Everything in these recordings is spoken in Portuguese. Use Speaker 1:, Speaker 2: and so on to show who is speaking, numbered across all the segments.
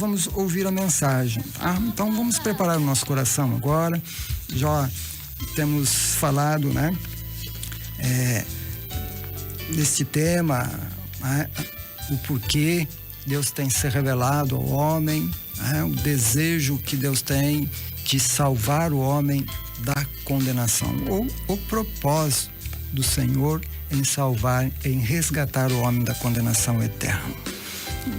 Speaker 1: vamos ouvir a mensagem, tá? Então vamos preparar o nosso coração agora. Já temos falado, né, deste tema, né, o porquê Deus tem se revelado ao homem, né, o desejo que Deus tem de salvar o homem da condenação, ou o propósito do Senhor em salvar, em resgatar o homem da condenação eterna.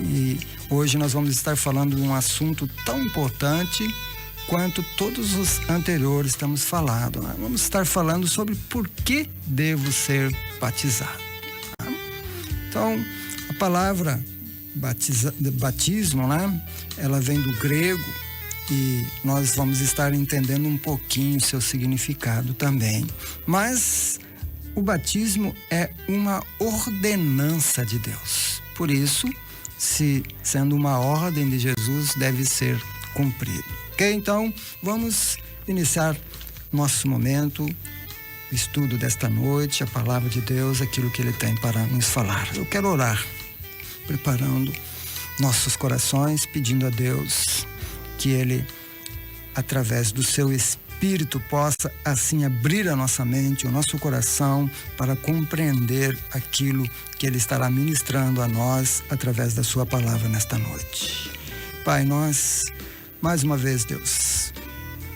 Speaker 1: E hoje nós vamos estar falando de um assunto tão importante quanto todos os anteriores estamos falando, né? Vamos estar falando sobre por que devo ser batizado. Tá? Então, a palavra batismo, né? Ela vem do grego e nós vamos estar entendendo um pouquinho o seu significado também. Mas o batismo é uma ordenança de Deus. Por isso, sendo uma ordem de Jesus, deve ser cumprido. Ok? Então, vamos iniciar nosso momento, o estudo desta noite, a palavra de Deus, aquilo que Ele tem para nos falar. Eu quero orar, preparando nossos corações, pedindo a Deus que Ele, através do seu Espírito, possa assim abrir a nossa mente, o nosso coração, para compreender aquilo que Ele estará ministrando a nós através da sua palavra nesta noite. Pai, nós, mais uma vez, Deus,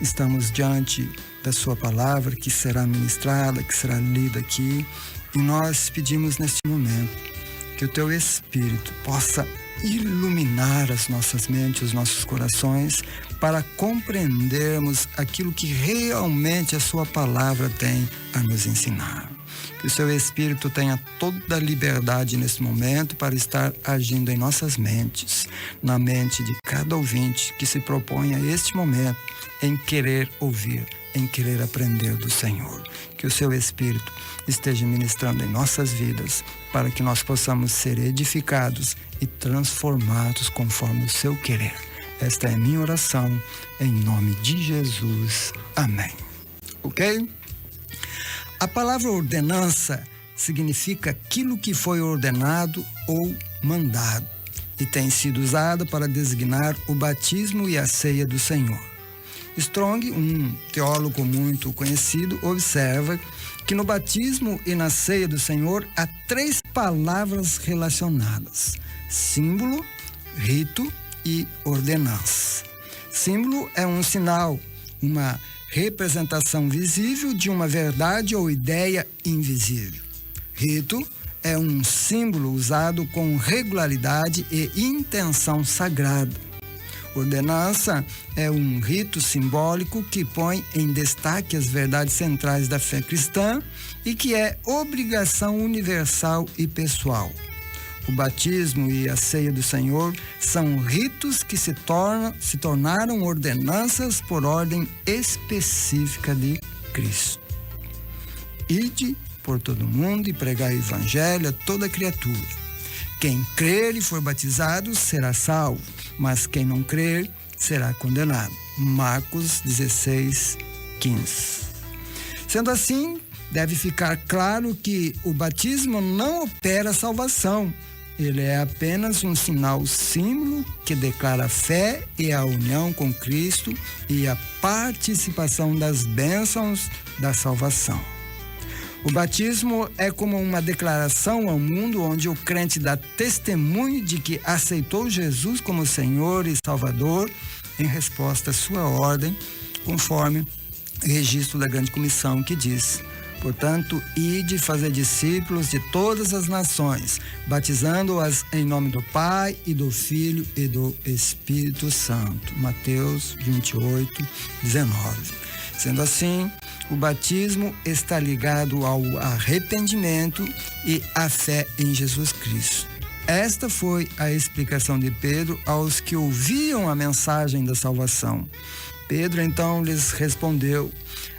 Speaker 1: estamos diante da sua palavra que será ministrada, que será lida aqui, e nós pedimos neste momento que o teu Espírito possa iluminar as nossas mentes, os nossos corações, para compreendermos aquilo que realmente a sua palavra tem a nos ensinar. Que o seu Espírito tenha toda a liberdade nesse momento para estar agindo em nossas mentes, na mente de cada ouvinte que se propõe a este momento em querer ouvir, em querer aprender do Senhor. Que o seu Espírito esteja ministrando em nossas vidas para que nós possamos ser edificados e transformados conforme o seu querer. Esta é a minha oração, em nome de Jesus. Amém. Ok? A palavra ordenança significa aquilo que foi ordenado ou mandado e tem sido usada para designar o batismo e a ceia do Senhor. Strong, um teólogo muito conhecido, observa que no batismo e na ceia do Senhor há 3 palavras relacionadas: símbolo, rito e ordenança. Símbolo é um sinal, uma representação visível de uma verdade ou ideia invisível. Rito é um símbolo usado com regularidade e intenção sagrada. Ordenança é um rito simbólico que põe em destaque as verdades centrais da fé cristã e que é obrigação universal e pessoal. O batismo e a ceia do Senhor são ritos que se tornaram ordenanças por ordem específica de Cristo. Ide por todo mundo e pregai o evangelho a toda criatura. Quem crer e for batizado será salvo, mas quem não crer será condenado. Marcos 16:15. Sendo assim, deve ficar claro que o batismo não opera a salvação. Ele é apenas um sinal símbolo que declara a fé e a união com Cristo e a participação das bênçãos da salvação. O batismo é como uma declaração ao mundo onde o crente dá testemunho de que aceitou Jesus como Senhor e Salvador em resposta à sua ordem, conforme o registro da grande comissão que diz: portanto, ide fazer discípulos de todas as nações, batizando-as em nome do Pai e do Filho e do Espírito Santo. Mateus 28:19. Sendo assim, o batismo está ligado ao arrependimento e à fé em Jesus Cristo. Esta foi a explicação de Pedro aos que ouviam a mensagem da salvação. Pedro então lhes respondeu: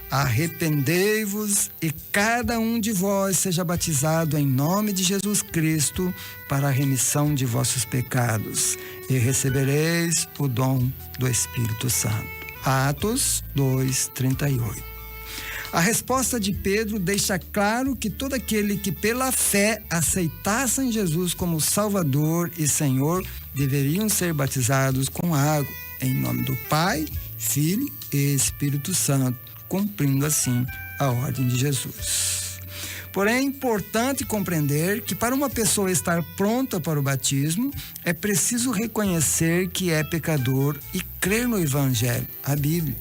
Speaker 1: arrependei-vos e cada um de vós seja batizado em nome de Jesus Cristo para a remissão de vossos pecados e recebereis o dom do Espírito Santo. Atos 2:38. A resposta de Pedro deixa claro que todo aquele que pela fé aceitassem Jesus como Salvador e Senhor deveriam ser batizados com água, em nome do Pai, Filho e Espírito Santo, cumprindo assim a ordem de Jesus. Porém, é importante compreender que para uma pessoa estar pronta para o batismo, é preciso reconhecer que é pecador e crer no Evangelho, a Bíblia.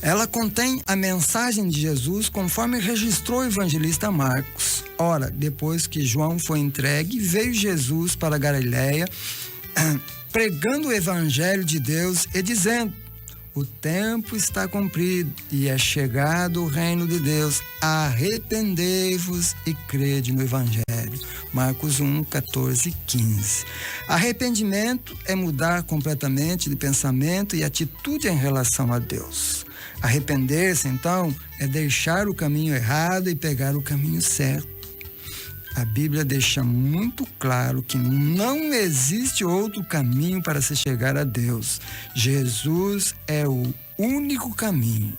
Speaker 1: Ela contém a mensagem de Jesus conforme registrou o evangelista Marcos. Ora, depois que João foi entregue, veio Jesus para Galiléia, pregando o Evangelho de Deus e dizendo: o tempo está cumprido e é chegado o reino de Deus. Arrependei-vos e crede no Evangelho. Marcos 1, 14, 15. Arrependimento é mudar completamente de pensamento e atitude em relação a Deus. Arrepender-se, então, é deixar o caminho errado e pegar o caminho certo. A Bíblia deixa muito claro que não existe outro caminho para se chegar a Deus. Jesus é o único caminho.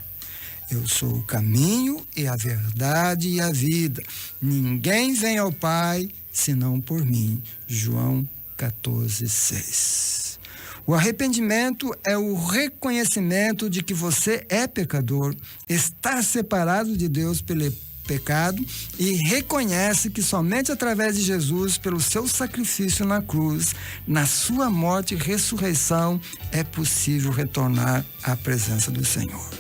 Speaker 1: Eu sou o caminho e a verdade e a vida. Ninguém vem ao Pai senão por mim. João 14, 6. O arrependimento é o reconhecimento de que você é pecador, está separado de Deus pelo pecado e reconhece que somente através de Jesus, pelo seu sacrifício na cruz, na sua morte e ressurreição, é possível retornar à presença do Senhor.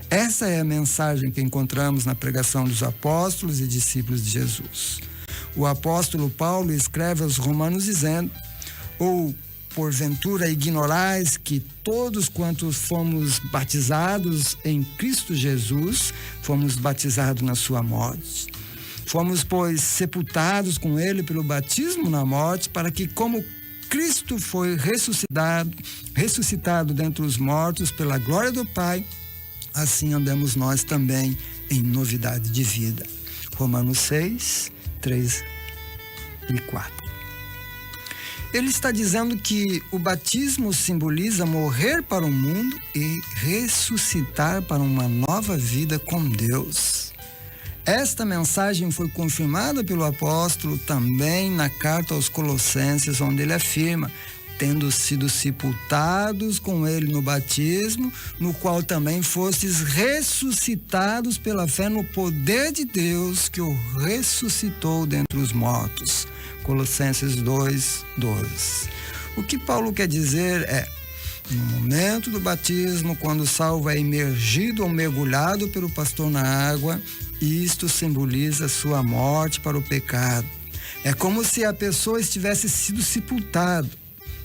Speaker 1: Essa é a mensagem que encontramos na pregação dos apóstolos e discípulos de Jesus. O apóstolo Paulo escreve aos Romanos dizendo: ou porventura ignorais que todos quantos fomos batizados em Cristo Jesus, fomos batizados na sua morte. Fomos, pois, sepultados com ele pelo batismo na morte, para que, como Cristo foi ressuscitado dentre os mortos pela glória do Pai, assim andemos nós também em novidade de vida. Romanos 6, 3 e 4. Ele está dizendo que o batismo simboliza morrer para o mundo e ressuscitar para uma nova vida com Deus. Esta mensagem foi confirmada pelo apóstolo também na carta aos Colossenses, onde ele afirma: tendo sido sepultados com ele no batismo, no qual também fostes ressuscitados pela fé no poder de Deus que o ressuscitou dentre os mortos. Colossenses 2, 12. O que Paulo quer dizer é: no momento do batismo, quando o salvo é imergido ou mergulhado pelo pastor na água, isto simboliza sua morte para o pecado. É como se a pessoa estivesse sido sepultada.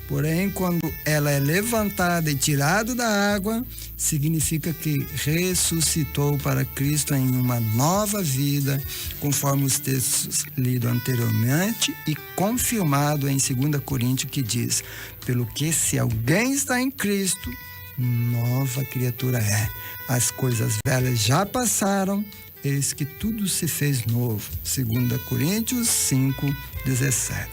Speaker 1: Porém, quando ela é levantada e tirada da água, significa que ressuscitou para Cristo em uma nova vida, conforme os textos lidos anteriormente e confirmado em 2 Coríntios, que diz: pelo que se alguém está em Cristo, nova criatura é. As coisas velhas já passaram, eis que tudo se fez novo. 2 Coríntios 5, 17.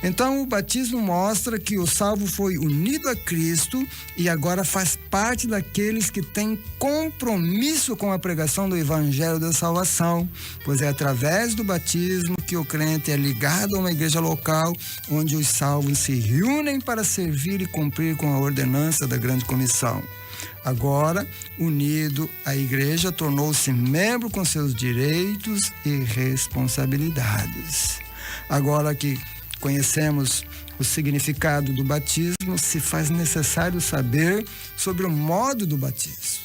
Speaker 1: Então, o batismo mostra que o salvo foi unido a Cristo e agora faz parte daqueles que têm compromisso com a pregação do Evangelho da salvação, pois é através do batismo que o crente é ligado a uma igreja local, onde os salvos se reúnem para servir e cumprir com a ordenança da grande comissão. Agora, unido, a igreja tornou-se membro com seus direitos e responsabilidades. Agora que conhecemos o significado do batismo, se faz necessário saber sobre o modo do batismo.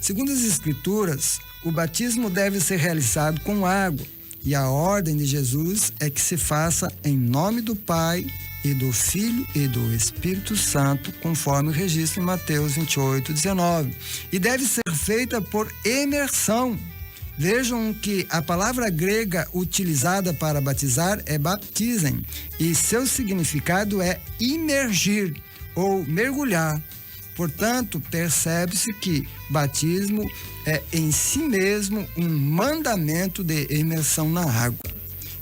Speaker 1: Segundo as Escrituras, o batismo deve ser realizado com água, e a ordem de Jesus é que se faça em nome do Pai e do Filho e do Espírito Santo, conforme o registro em Mateus 28, 19. E deve ser feita por imersão. Vejam que a palavra grega utilizada para batizar é baptizem, e seu significado é imergir ou mergulhar. Portanto, percebe-se que batismo é em si mesmo um mandamento de imersão na água.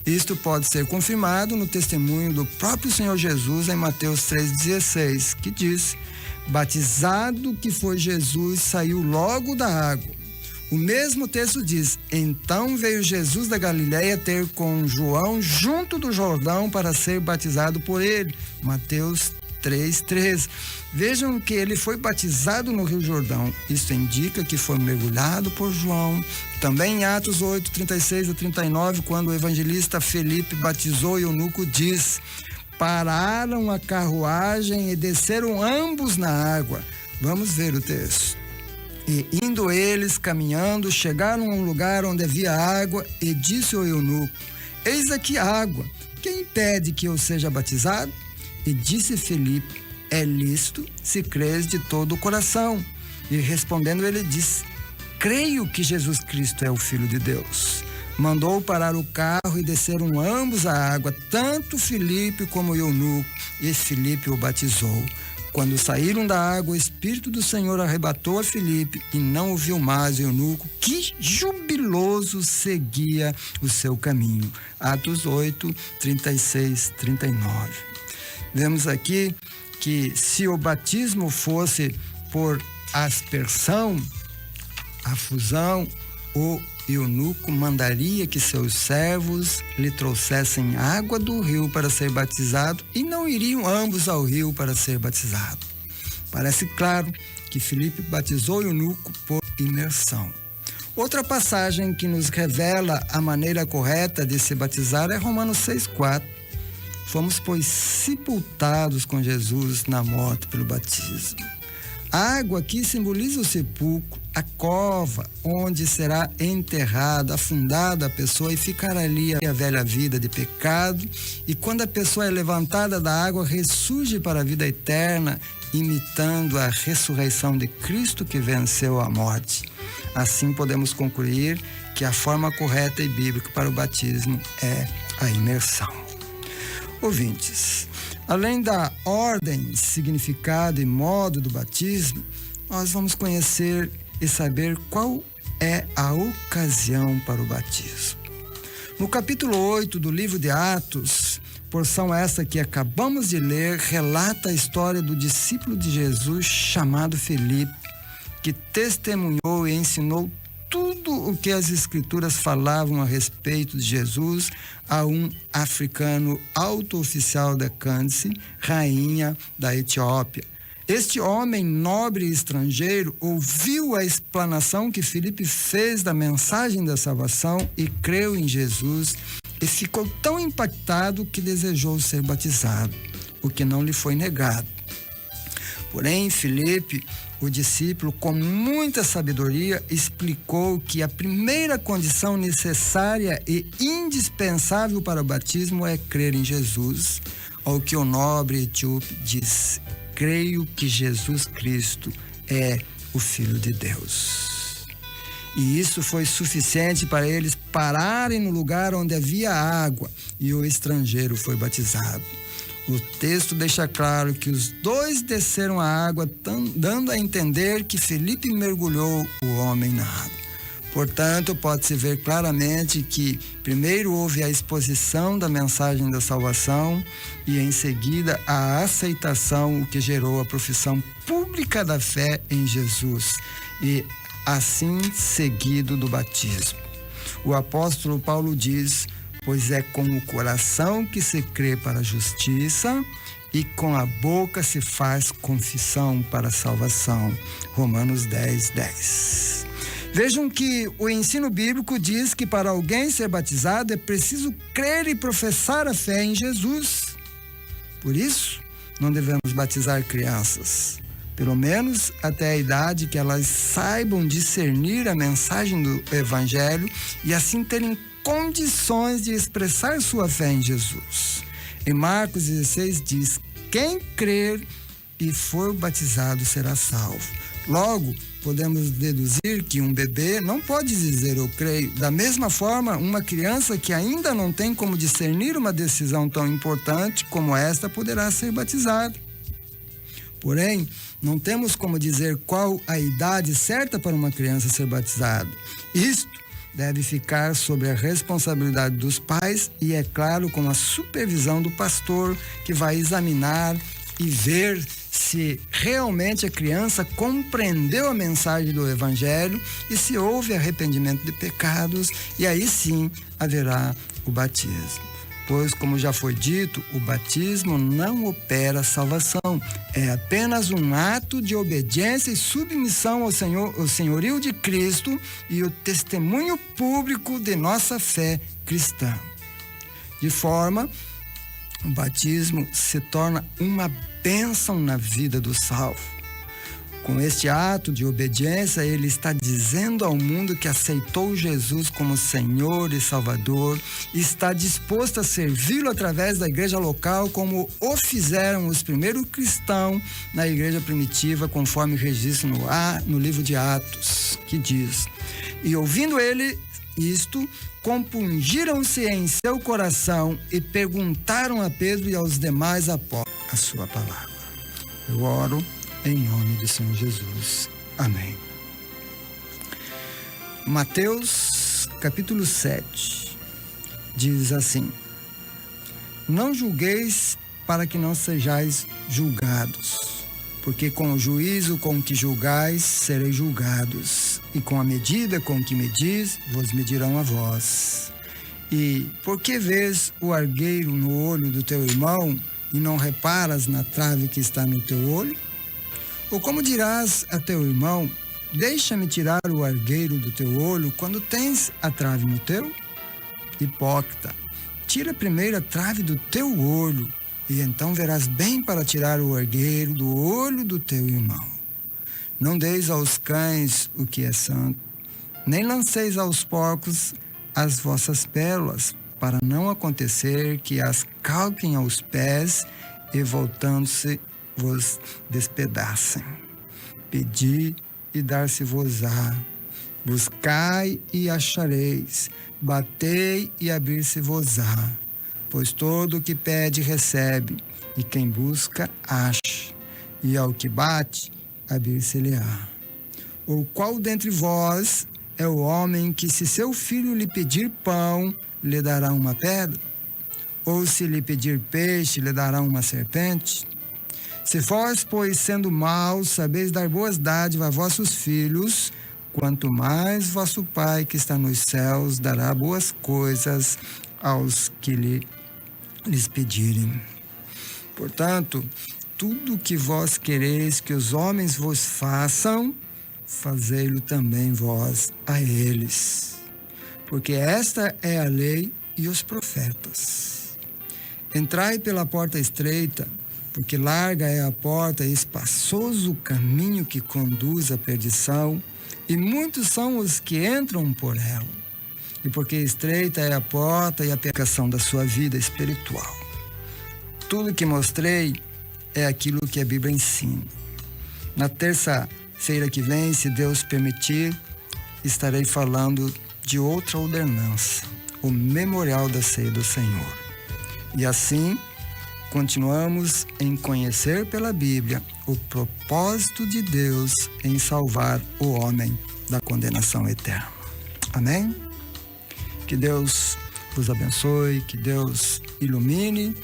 Speaker 1: Isto pode ser confirmado no testemunho do próprio Senhor Jesus em Mateus 3,16, que diz: Batizado que foi Jesus, saiu logo da água. O mesmo texto diz: então veio Jesus da Galileia ter com João junto do Jordão para ser batizado por ele. Mateus 3:13. Vejam que ele foi batizado no Rio Jordão. Isso indica que foi mergulhado por João. Também em Atos 8:36-39, quando o evangelista Felipe batizou o eunuco, diz: pararam a carruagem e desceram ambos na água. Vamos ver o texto. E indo eles, caminhando, chegaram a um lugar onde havia água, e disse o eunuco: eis aqui água, quem impede que eu seja batizado? E disse Felipe: é lícito, se crês de todo o coração. E respondendo ele disse: creio que Jesus Cristo é o Filho de Deus. Mandou parar o carro e desceram ambos à água, tanto Felipe como o eunuco, e Felipe o batizou. Quando saíram da água, o Espírito do Senhor arrebatou a Felipe e não o viu mais o eunuco, que jubiloso seguia o seu caminho. Atos 8:36-39. Vemos aqui que se o batismo fosse por aspersão, a fusão, o eunuco mandaria que seus servos lhe trouxessem água do rio para ser batizado e não iriam ambos ao rio para ser batizado. Parece claro que Filipe batizou o eunuco por imersão. Outra passagem que nos revela a maneira correta de se batizar é Romanos 6:4. Fomos, pois, sepultados com Jesus na morte pelo batismo. A água aqui simboliza o sepulcro, a cova onde será enterrada, afundada a pessoa e ficará ali a velha vida de pecado. E quando a pessoa é levantada da água, ressurge para a vida eterna, imitando a ressurreição de Cristo que venceu a morte. Assim podemos concluir que a forma correta e bíblica para o batismo é a imersão. Ouvintes, além da ordem, significado e modo do batismo, nós vamos conhecer e saber qual é a ocasião para o batismo. No capítulo 8 do livro de Atos, porção essa que acabamos de ler, relata a história do discípulo de Jesus chamado Filipe, que testemunhou e ensinou tudo o que as escrituras falavam a respeito de Jesus a um africano alto oficial da Cândice, rainha da Etiópia. Este homem nobre e estrangeiro ouviu a explanação que Filipe fez da mensagem da salvação e creu em Jesus e ficou tão impactado que desejou ser batizado, o que não lhe foi negado. Porém, Filipe, o discípulo, com muita sabedoria, explicou que a primeira condição necessária e indispensável para o batismo é crer em Jesus, ao que o nobre etíope disse: creio que Jesus Cristo é o Filho de Deus. E isso foi suficiente para eles pararem no lugar onde havia água, e o estrangeiro foi batizado. O texto deixa claro que os dois desceram a água, dando a entender que Filipe mergulhou o homem na água. Portanto, pode-se ver claramente que primeiro houve a exposição da mensagem da salvação e em seguida a aceitação, o que gerou a profissão pública da fé em Jesus e assim seguido do batismo. O apóstolo Paulo diz: pois é com o coração que se crê para a justiça e com a boca se faz confissão para a salvação. Romanos 10:10. Vejam que o ensino bíblico diz que para alguém ser batizado é preciso crer e professar a fé em Jesus. Por isso, não devemos batizar crianças, pelo menos até a idade que elas saibam discernir a mensagem do Evangelho e assim terem condições de expressar sua fé em Jesus. Em Marcos 16 diz: quem crer e for batizado será salvo. Logo, podemos deduzir que um bebê não pode dizer eu creio. Da mesma forma, uma criança que ainda não tem como discernir uma decisão tão importante como esta poderá ser batizada. Porém, não temos como dizer qual a idade certa para uma criança ser batizada. Isto deve ficar sob a responsabilidade dos pais e, é claro, com a supervisão do pastor, que vai examinar e ver se realmente a criança compreendeu a mensagem do Evangelho e se houve arrependimento de pecados, e aí sim haverá o batismo. Pois, como já foi dito, o batismo não opera salvação. É apenas um ato de obediência e submissão ao senhorio de Cristo e o testemunho público de nossa fé cristã. De forma, o batismo se torna uma bênção na vida do salvo. Com este ato de obediência, ele está dizendo ao mundo que aceitou Jesus como Senhor e Salvador e está disposto a servi-lo através da igreja local, como o fizeram os primeiros cristãos na igreja primitiva, conforme registro no livro de Atos, que diz: e ouvindo ele isto, compungiram-se em seu coração e perguntaram a Pedro e aos demais apóstolos a sua palavra. Eu oro em nome do Senhor Jesus. Amém. Mateus, capítulo 7, diz assim: não julgueis para que não sejais julgados, porque com o juízo com que julgais, sereis julgados, e com a medida com que medis, vos medirão a vós. E por que vês o argueiro no olho do teu irmão, e não reparas na trave que está no teu olho? Ou como dirás a teu irmão: deixa-me tirar o argueiro do teu olho, quando tens a trave no teu? Hipócrita, tira primeiro a trave do teu olho, e então verás bem para tirar o argueiro do olho do teu irmão. Não deis aos cães o que é santo, nem lanceis aos porcos as vossas pérolas, para não acontecer que as calquem aos pés e, voltando-se, vos despedacem. Pedi e dar-se-vos-á. Buscai e achareis. Batei e abrir-se-vos-á. Pois todo o que pede recebe, e quem busca acha, e ao que bate abrir-se-lhe-á. Ou qual dentre vós é o homem que, se seu filho lhe pedir pão, lhe dará uma pedra? Ou se lhe pedir peixe, lhe dará uma serpente? Se vós, pois, sendo maus, sabeis dar boas dádivas a vossos filhos, quanto mais vosso Pai que está nos céus dará boas coisas aos que lhes pedirem. Portanto, tudo o que vós quereis que os homens vos façam, fazei-lo também vós a eles. Porque esta é a lei e os profetas. Entrai pela porta estreita, porque larga é a porta e espaçoso o caminho que conduz à perdição, e muitos são os que entram por ela. E porque estreita é a porta e a pecação da sua vida espiritual. Tudo que mostrei é aquilo que a Bíblia ensina. Na terça-feira que vem, se Deus permitir, estarei falando de outra ordenança, o memorial da ceia do Senhor. E assim, continuamos em conhecer pela Bíblia o propósito de Deus em salvar o homem da condenação eterna. Amém? Que Deus vos abençoe, que Deus ilumine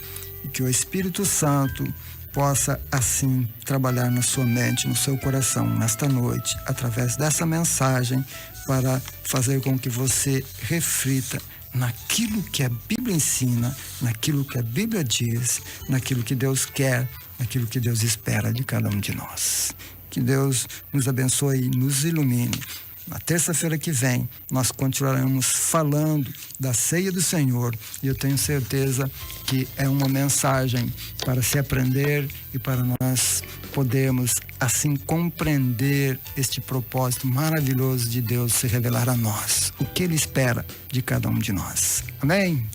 Speaker 1: e que o Espírito Santo possa assim trabalhar na sua mente, no seu coração, nesta noite, através dessa mensagem, para fazer com que você reflita naquilo que a Bíblia ensina, naquilo que a Bíblia diz, naquilo que Deus quer, naquilo que Deus espera de cada um de nós. Que Deus nos abençoe e nos ilumine. Na terça-feira que vem, nós continuaremos falando da ceia do Senhor, e eu tenho certeza que é uma mensagem para se aprender e para nós podermos assim compreender este propósito maravilhoso de Deus se revelar a nós, o que Ele espera de cada um de nós. Amém?